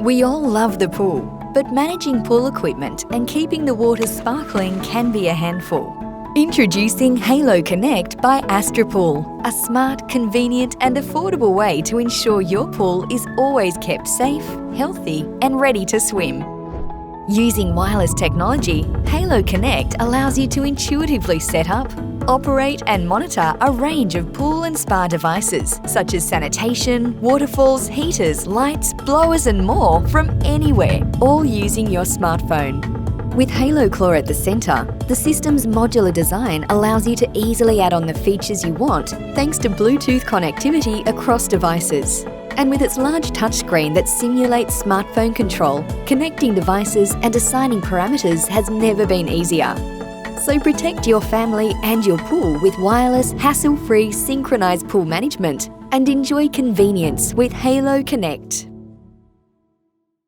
We all love the pool, but managing pool equipment and keeping the water sparkling can be a handful. Introducing Halo Connect by AstralPool, a smart, convenient and affordable way to ensure your pool is always kept safe, healthy and ready to swim. Using wireless technology, Halo Connect allows you to intuitively set up, operate and monitor a range of pool and spa devices such as sanitation, waterfalls, heaters, lights, blowers and more from anywhere, all using your smartphone. With Halo Chlor at the centre, the system's modular design allows you to easily add on the features you want thanks to Bluetooth connectivity across devices. And with its large touchscreen that simulates smartphone control, connecting devices and assigning parameters has never been easier. So protect your family and your pool with wireless, hassle-free, synchronised pool management and enjoy convenience with Halo Connect.